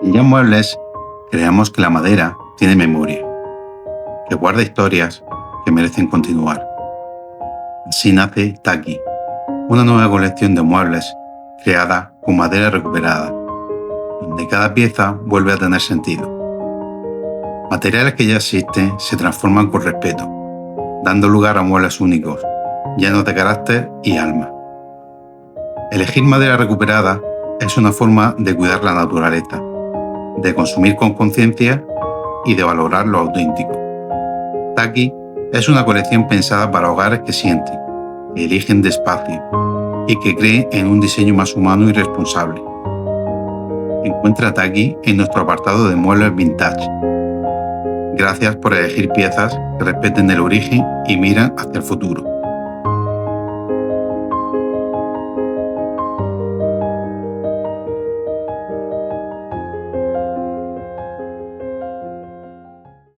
En Ya Muebles creemos que la madera tiene memoria, que guarda historias que merecen continuar. Así nace Taki, una nueva colección de muebles creada con madera recuperada, donde cada pieza vuelve a tener sentido. Materiales que ya existen se transforman con respeto, dando lugar a muebles únicos, llenos de carácter y alma. Elegir madera recuperada es una forma de cuidar la naturaleza, de consumir con conciencia y de valorar lo auténtico. Taki es una colección pensada para hogares que sienten, que eligen despacio y que creen en un diseño más humano y responsable. Encuentra Taki en nuestro apartado de muebles vintage. Gracias por elegir piezas que respeten el origen y miran hacia el futuro.